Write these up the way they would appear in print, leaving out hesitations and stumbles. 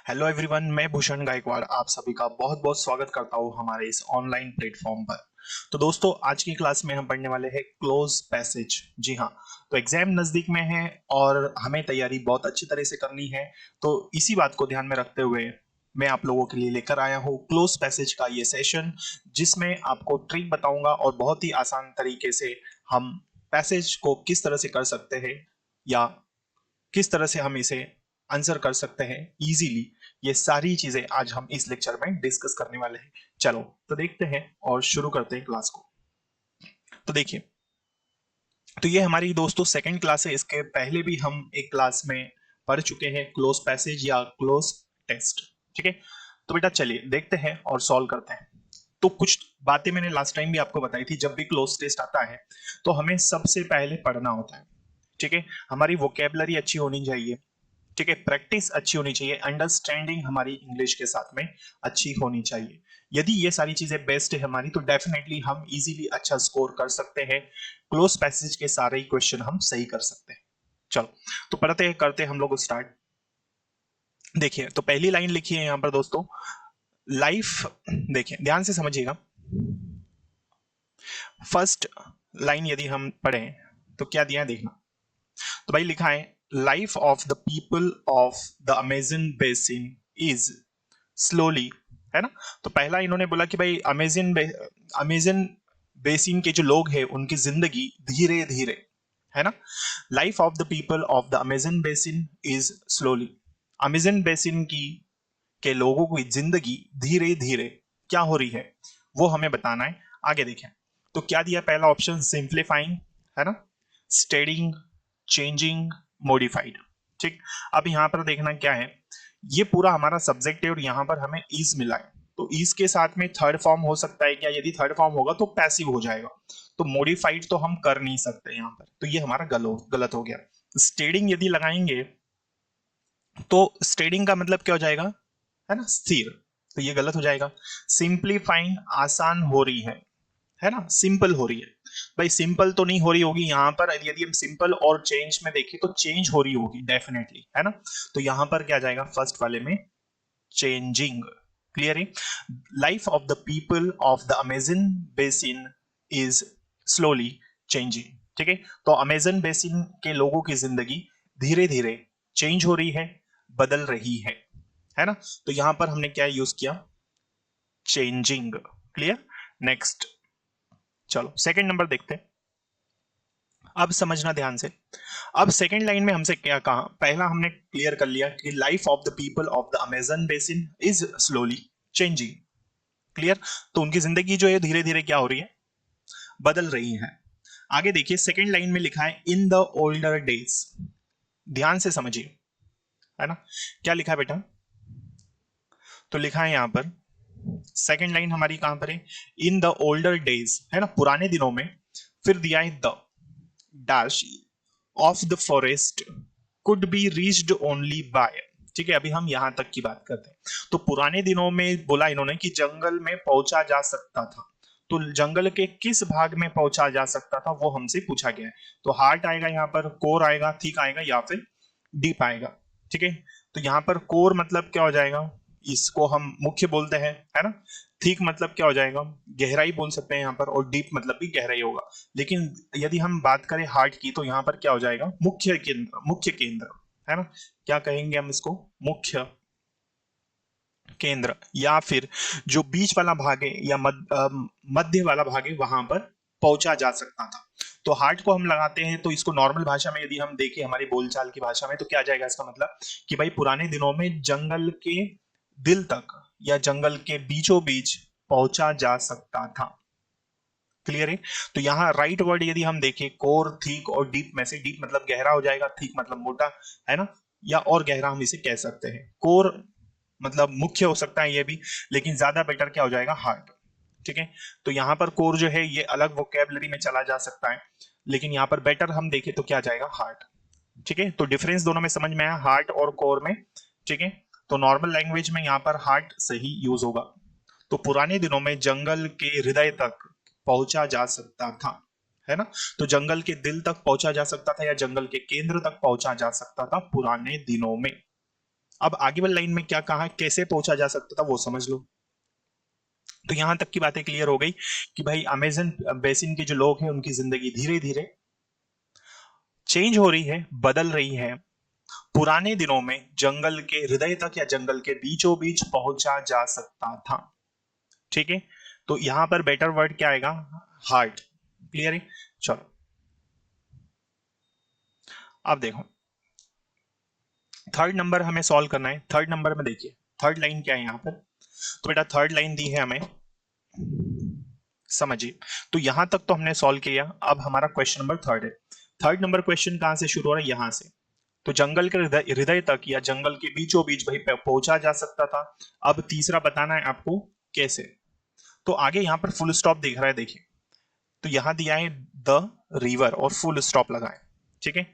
Hello everyone, मैं भूषण गायकवाड़ आप सभी का बहुत बहुत स्वागत करता हूं हमारे इस ऑनलाइन प्लेटफॉर्म पर। तो दोस्तों, आज की क्लास में हम पढ़ने वाले हैं क्लोज पैसेज। जी हाँ, तो एग्जाम नजदीक में है और हमें तैयारी बहुत अच्छी तरह से करनी है। तो इसी बात को ध्यान में रखते हुए मैं आप लोगों के लिए लेकर आया हूँ क्लोज पैसेज का ये सेशन, जिसमें आपको ट्रिक बताऊंगा और बहुत ही आसान तरीके से हम पैसेज को किस तरह से कर सकते हैं या किस तरह से हम इसे आंसर कर सकते हैं इजीली। ये सारी चीजें आज हम इस लेक्चर में डिस्कस करने वाले हैं। चलो तो देखते हैं और शुरू करते हैं क्लास को। तो देखिए, तो ये हमारी दोस्तों सेकंड क्लास है। इसके पहले भी हम एक क्लास में पढ़ चुके हैं क्लोज पैसेज या क्लोज टेस्ट। ठीक है, तो बेटा चलिए देखते हैं और सॉल्व करते हैं। तो कुछ बातें मैंने लास्ट टाइम भी आपको बताई थी। जब भी क्लोज टेस्ट आता है तो हमें सबसे पहले पढ़ना होता है। ठीक है, हमारी वोकेबलरी अच्छी होनी चाहिए। ठीक है, प्रैक्टिस अच्छी होनी चाहिए, अंडरस्टैंडिंग हमारी इंग्लिश के साथ में अच्छी होनी चाहिए। यदि ये सारी चीजें बेस्ट है हमारी, तो डेफिनेटली हम इजीली अच्छा स्कोर कर सकते हैं। क्लोज पैसेज के सारे ही क्वेश्चन हम सही कर सकते हैं। चलो तो पढ़ते हैं, करते हैं हम लोग स्टार्ट। देखिए, तो पहली लाइन लिखी है यहां पर दोस्तों, लाइफ। देखिए ध्यान से समझिएगा। फर्स्ट लाइन यदि हम पढ़ें तो क्या दिया है देखना। तो भाई लिखा है, life of the people of the Amazon basin is slowly, है ना। तो पहला इन्होंने बोला कि भाई अमेजन बेसिन के जो लोग हैं उनकी जिंदगी धीरे धीरे, है ना। Life of the people of the Amazon basin is slowly. Amazon basin की के लोगों की जिंदगी धीरे धीरे क्या हो रही है वो हमें बताना है। आगे देखें तो क्या दिया, पहला ऑप्शन सिंप्लीफाइंग, है ना, स्टेडिंग, चेंजिंग, मॉडिफाइड। ठीक, अब यहां पर देखना क्या है, ये पूरा हमारा सब्जेक्ट है और यहां पर हमें इज मिला है। तो इज के साथ में थर्ड फॉर्म हो सकता है क्या? यदि थर्ड फॉर्म होगा तो पैसिव हो जाएगा। तो मॉडिफाइड तो हम कर नहीं सकते यहां पर, तो ये हमारा गलत हो गया। स्टेडिंग यदि लगाएंगे तो स्टेडिंग का मतलब क्या हो जाएगा, है ना, स्थिर। तो ये गलत हो जाएगा। सिंप्लीफाइंग आसान हो रही है ना, सिंपल हो रही है। भाई सिंपल तो नहीं हो रही होगी यहां पर। यदि हम सिंपल और चेंज में देखें तो चेंज हो रही होगी डेफिनेटली, है ना। तो यहां पर क्या जाएगा फर्स्ट वाले में, चेंजिंग। क्लियर है। Life of the people of the Amazon basin is slowly changing. ठीक है, तो अमेजन बेसिन के लोगों की जिंदगी धीरे धीरे चेंज हो रही है, बदल रही है ना। तो यहां पर हमने क्या यूज किया, चेंजिंग। क्लियर। नेक्स्ट, चलो सेकंड नंबर देखते हैं। अब समझना ध्यान से। अब सेकंड लाइन में हमसे क्या कहा, पहला हमने क्लियर कर लिया कि life of the people of the Amazon basin is slowly changing. Clear. तो उनकी जिंदगी जो है धीरे धीरे क्या हो रही है, बदल रही है। आगे देखिए सेकंड लाइन में लिखा है इन द ओल्डर डेज। ध्यान से समझिए, है ना, क्या लिखा है बेटा। तो लिखा है यहां पर, सेकंड लाइन हमारी कहां पर है, इन द ओल्डर डेज, है ना, पुराने दिनों में। फिर दिया है the dash of the forest could be reached only by. ठीक है, अभी हम यहां तक की बात करते हैं। तो पुराने दिनों में बोला इन्होंने कि जंगल में पहुंचा जा सकता था। तो जंगल के किस भाग में पहुंचा जा सकता था वो हमसे पूछा गया है। तो हार्ट आएगा यहाँ पर, कोर आएगा, थिक आएगा या फिर डीप आएगा। ठीक है, तो यहाँ पर कोर मतलब क्या हो जाएगा, इसको हम मुख्य बोलते हैं, है ना। थिक मतलब क्या हो जाएगा, गहराई बोल सकते हैं यहाँ पर, और डीप मतलब भी गहराई होगा। लेकिन यदि हम बात करें हार्ट की तो यहाँ पर क्या हो जाएगा, मुख्य केंद्र, मुख्य केंद्र, है ना। क्या कहेंगे हम इसको, मुख्य केंद्र, या फिर जो बीच वाला भाग है या मध्य वाला भाग है वहां पर पहुंचा जा सकता था। तो हार्ट को हम लगाते हैं तो इसको नॉर्मल भाषा में यदि हम देखें हमारी बोलचाल की भाषा में तो क्या जाएगा इसका मतलब, कि भाई पुराने दिनों में जंगल के दिल तक या जंगल के बीचों बीच पहुंचा जा सकता था। क्लियर है। तो यहाँ राइट वर्ड यदि हम देखें कोर, थीक और डीप में से डीप मतलब गहरा हो जाएगा, थीक मतलब मोटा, है ना, या और गहरा हम इसे कह सकते हैं। कोर मतलब मुख्य हो सकता है ये भी, लेकिन ज्यादा बेटर क्या हो जाएगा, हार्ट। ठीक है, तो यहाँ पर कोर जो है ये अलग वोकेबलरी में चला जा सकता है, लेकिन यहाँ पर बेटर हम देखें तो क्या जाएगा, हार्ट। ठीक है, तो डिफरेंस दोनों में समझ में आया, हार्ट और कोर में। ठीक है, तो नॉर्मल लैंग्वेज में यहाँ पर हार्ट सही यूज होगा। तो पुराने दिनों में जंगल के हृदय तक पहुंचा जा सकता था, है ना। तो जंगल के दिल तक पहुंचा जा सकता था या जंगल के केंद्र तक पहुंचा जा सकता था पुराने दिनों में। अब आगे वाली लाइन में क्या कहा, कैसे पहुंचा जा सकता था वो समझ लो। तो यहां तक की बातें क्लियर हो गई कि भाई अमेजन बेसिन के जो लोग हैं उनकी जिंदगी धीरे धीरे चेंज हो रही है, बदल रही है। पुराने दिनों में जंगल के हृदय तक या जंगल के बीचों बीच पहुंचा जा सकता था। ठीक है, तो यहां पर बेटर वर्ड क्या आएगा, हार्ट। क्लियर है, चलो अब देखो थर्ड नंबर हमें सॉल्व करना है। थर्ड नंबर में देखिए थर्ड लाइन क्या है यहां पर। तो बेटा थर्ड लाइन दी है हमें, समझिए। तो यहां तक तो हमने सॉल्व किया, अब हमारा क्वेश्चन नंबर थर्ड है। थर्ड नंबर क्वेश्चन कहां से शुरू हो रहा है, यहां से। तो जंगल के हृदय तक या जंगल के बीचों बीच भाई पहुंचा जा सकता था। अब तीसरा बताना है आपको कैसे। तो आगे यहां पर फुल स्टॉप दिख रहा है, देखिए। तो यहां दिया है द रिवर और फुल स्टॉप लगाए। ठीक है,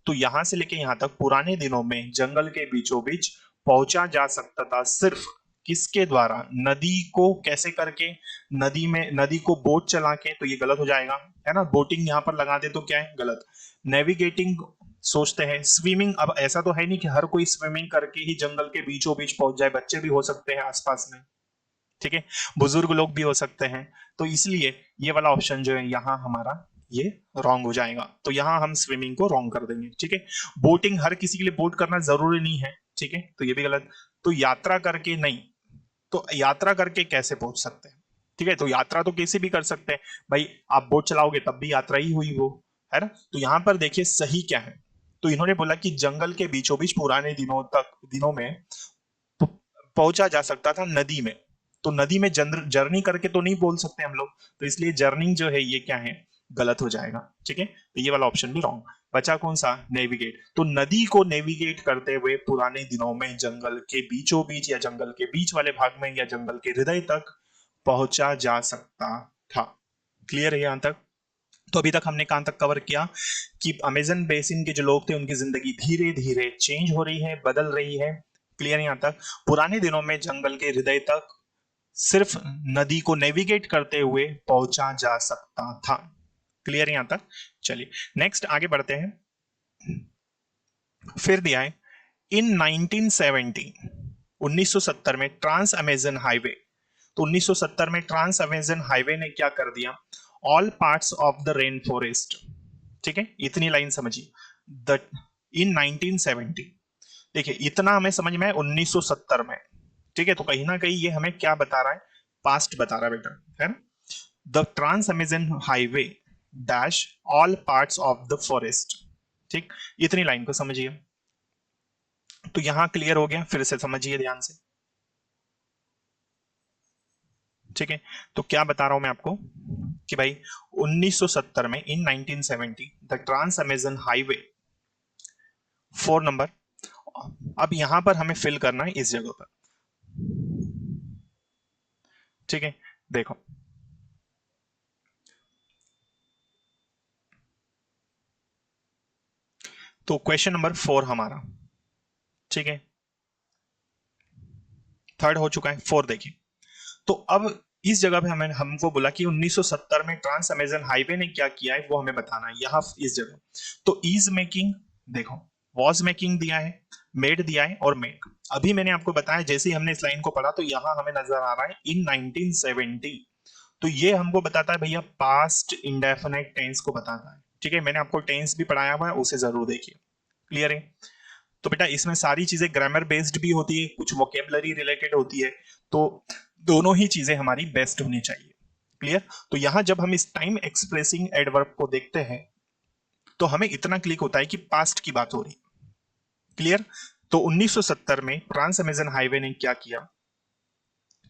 तो यहां से लेके यहां तक पुराने दिनों में जंगल के बीचों बीच पहुंचा जा सकता था सिर्फ किसके द्वारा, नदी को कैसे करके, नदी में नदी को बोट चला के, तो ये गलत हो जाएगा, है ना। बोटिंग यहां पर लगा दे तो क्या है, गलत। नेविगेटिंग सोचते हैं, स्विमिंग, अब ऐसा तो है नहीं कि हर कोई स्विमिंग करके ही जंगल के बीचों बीच पहुंच जाए, बच्चे भी हो सकते हैं आसपास में। ठीक है, बुजुर्ग लोग भी हो सकते हैं। तो इसलिए ये वाला ऑप्शन जो है यहाँ हमारा ये रॉन्ग हो जाएगा। तो यहाँ हम स्विमिंग को रॉन्ग कर देंगे। ठीक है, बोटिंग हर किसी के लिए बोट करना जरूरी नहीं है। ठीक है, तो ये भी गलत। तो यात्रा करके नहीं, तो यात्रा करके कैसे पहुंच सकते हैं। ठीक है, तो यात्रा तो कैसे भी कर सकते हैं भाई, आप बोट चलाओगे तब भी यात्रा ही हुई वो, है ना। तो यहां पर देखिए सही क्या है। तो इन्होंने बोला कि जंगल के बीचों बीच पुराने दिनों में पहुंचा जा सकता था नदी में। तो नदी में जर्नी करके तो नहीं बोल सकते हम लोग, तो इसलिए जर्निंग जो है ये क्या है, गलत हो जाएगा। ठीक है, तो ये वाला ऑप्शन भी रॉन्ग। बचा कौन सा, नेविगेट। तो नदी को नेविगेट करते हुए पुराने दिनों में जंगल के बीचों बीच या जंगल के बीच वाले भाग में या जंगल के हृदय तक पहुंचा जा सकता था। क्लियर है यहां तक। तो अभी तक हमने कहां तक कवर किया कि अमेजन बेसिन के जो लोग थे उनकी जिंदगी धीरे धीरे चेंज हो रही है, बदल रही है। क्लियर यहां तक। पुराने दिनों में जंगल के हृदय तक सिर्फ नदी को नेविगेट करते हुए पहुंचा जा सकता था। क्लियर यहां तक। चलिए नेक्स्ट आगे बढ़ते हैं। फिर दिया है इन 1970 1970 में ट्रांस अमेजन हाईवे। तो 1970 में ट्रांस अमेजन हाईवे ने क्या कर दिया, all parts of the rain forest. ठीक है, इतनी लाइन समझिए, द इन 1970। देखिए इतना हमें समझ में है 1970 में। ठीक है, तो कहीं ना कहीं ये हमें क्या बता रहा है, पास्ट बता रहा है बेटा, है ना। The trans Amazon highway dash all parts of the forest. ठीक, इतनी लाइन को समझिए। तो यहां क्लियर हो गया, फिर से समझिए ध्यान से। ठीक है, तो क्या बता रहा हूं मैं आपको कि भाई 1970 में in 1970 the trans Amazon highway 4 number. अब यहां पर हमें फिल करना है इस जगह पर। ठीक है, देखो तो क्वेश्चन नंबर 4 हमारा, ठीक है, थर्ड हो चुका है, 4 देखिए। तो अब इस जगह पे हमें हमको बोला कि 1970 में ट्रांस अमेजन हाईवे ने क्या किया है वो हमें बताना है यहां इस जगह। तो इज मेकिंग, देखो वॉज मेकिंग दिया है, मेड दिया है और मेक। अभी मैंने आपको बताया जैसे ही हमने इस लाइन को पढ़ा तो यहां हमें नजर आ रहा है इन 1970। तो ये हमको बताता है भैया पास्ट इंडेफिनेट टेंस को बताता है। ठीक है, मैंने आपको टेंस भी पढ़ाया हुआ है, उसे जरूर देखिए। क्लियर है। तो बेटा इसमें सारी चीजें ग्रामर बेस्ड भी होती है, कुछ वोकेबलरी रिलेटेड होती है। तो दोनों ही चीजें हमारी बेस्ट होनी चाहिए। क्लियर। तो यहां जब हम इस टाइम एक्सप्रेसिंग एडवर्ब को देखते हैं तो हमें इतना क्लिक होता है कि पास्ट की बात हो रही। क्लियर। तो 1970 में ट्रांस अमेजन हाईवे ने क्या किया,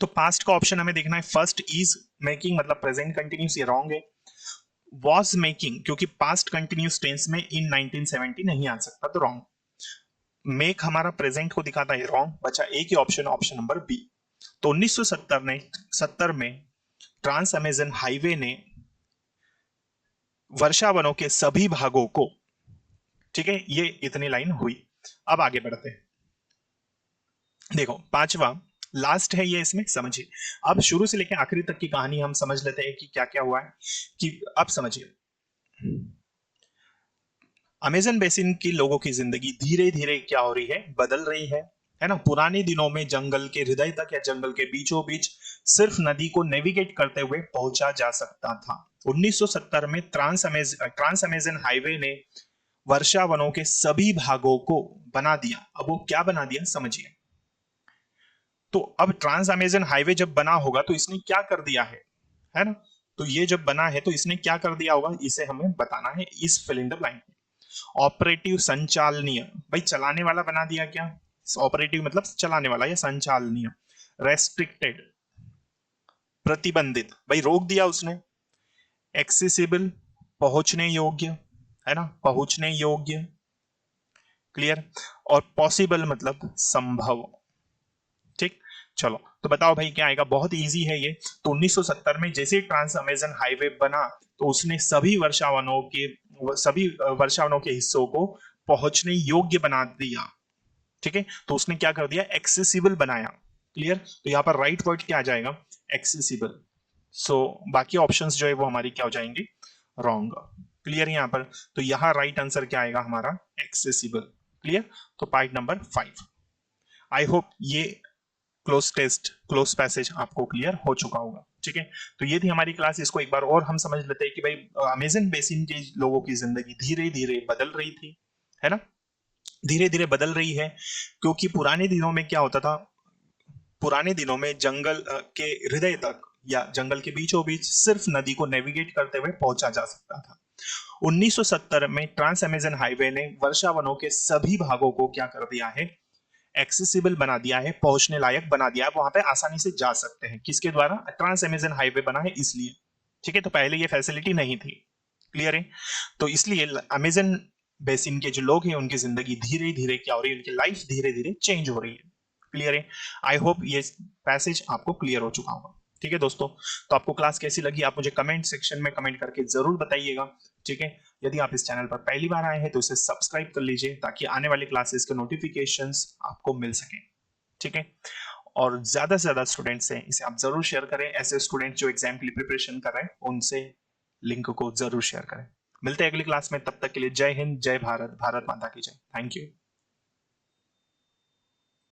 तो पास्ट का ऑप्शन हमें देखना है। फर्स्ट इज मेकिंग मतलब प्रेजेंट कंटिन्यूस, ये रॉन्ग है। वॉज मेकिंग क्योंकि पास्ट कंटिन्यूस टेंस में इन 1970 नहीं आ सकता, तो रॉन्ग। मेक हमारा प्रेजेंट को दिखाता है, रॉन्ग। बचा एक ही ऑप्शन, ऑप्शन नंबर बी। तो 1970 में ट्रांस अमेजन हाईवे ने वर्षा वनों के सभी भागों को, ठीक है, ये इतनी लाइन हुई। अब आगे बढ़ते हैं। देखो पांचवा लास्ट है ये, इसमें समझिए। अब शुरू से लेकर आखिरी तक की कहानी हम समझ लेते हैं कि क्या क्या हुआ है। कि अब समझिए अमेजन बेसिन की लोगों की जिंदगी धीरे धीरे क्या हो रही है, बदल रही है। है ना। पुराने दिनों में जंगल के हृदय तक या जंगल के बीचों बीच सिर्फ नदी को नेविगेट करते हुए पहुंचा जा सकता था। 1970 में ट्रांस अमेजन हाईवे ने वर्षा वनों के सभी भागों को बना दिया। अब वो क्या बना दिया समझिए। तो अब ट्रांस अमेजन हाईवे जब बना होगा तो इसने क्या कर दिया है ना। तो ये जब बना है तो इसने क्या कर दिया होगा, इसे हमें बताना है इस फिल इन द ब्लैंक में। ऑपरेटिव संचालनीय, भाई चलाने वाला बना दिया क्या। ऑपरेटिव मतलब चलाने वाला या संचालनीय। रेस्ट्रिक्टेड प्रतिबंधित, भाई रोक दिया उसने। एक्सेसिबल पहुंचने योग्य, है ना, पहुंचने योग्य। क्लियर। और पॉसिबल मतलब संभव। ठीक। चलो तो बताओ भाई क्या आएगा, बहुत इजी है ये। तो 1970 में जैसे ट्रांस अमेजन हाईवे बना तो उसने सभी वर्षावनों के हिस्सों को पहुंचने योग्य बना दिया। ठीक है, तो उसने क्या कर दिया, एक्सेसिबल बनाया। क्लियर। तो यहाँ पर राइट वर्ड क्या आ जाएगा, एक्सेसिबल। सो बाकी ऑप्शंस जो है वो हमारी क्या हो जाएंगे, रॉन्ग। क्लियर यहाँ पर। तो यहाँ राइट आंसर क्या आएगा हमारा, एक्सेसिबल। क्लियर। तो पॉइंट नंबर 5। आई होप ये क्लोज पैसेज आपको क्लियर हो चुका होगा। ठीक है, तो ये थी हमारी क्लास। इसको एक बार और हम समझ लेते हैं कि भाई अमेजन बेसिन के लोगों की जिंदगी धीरे धीरे बदल रही थी, है ना, धीरे धीरे बदल रही है। क्योंकि पुराने दिनों में क्या होता था, पुराने दिनों में जंगल के हृदय तक या जंगल के बीचों बीच सिर्फ नदी को नेविगेट करते हुए पहुंचा जा सकता था। 1970 में ट्रांस अमेजन हाईवे ने वर्षा वनों के सभी भागों को क्या कर दिया है, एक्सेसिबल बना दिया है, पहुंचने लायक बना दिया है, वहां पे आसानी से जा सकते हैं। किसके द्वारा, ट्रांस अमेजन हाईवे बना है इसलिए। ठीक है, तो पहले ये फैसिलिटी नहीं थी। क्लियर है। तो इसलिए अमेजन बेसिन के जो लोग हैं उनकी जिंदगी धीरे धीरे क्या हो रही है, उनकी लाइफ धीरे धीरे चेंज हो रही है। क्लियर है। आई होप ये पैसेज आपको क्लियर हो चुका होगा। ठीक है दोस्तों, तो आपको क्लास कैसी लगी आप मुझे कमेंट सेक्शन में कमेंट करके जरूर बताइएगा। ठीक है, यदि आप इस चैनल पर पहली बार आए हैं तो इसे सब्सक्राइब कर लीजिए ताकि आने वाली क्लासेस के नोटिफिकेशंस आपको मिल सकें। ठीक है, और ज्यादा से ज्यादा स्टूडेंट्स हैं इसे आप जरूर शेयर करें। ऐसे स्टूडेंट जो एग्जाम के लिए प्रिपरेशन कर रहे हैं उनसे लिंक को जरूर शेयर करें। मिलते हैं अगली क्लास में, तब तक के लिए जय हिंद, जय भारत, भारत माता की जय। Thank you.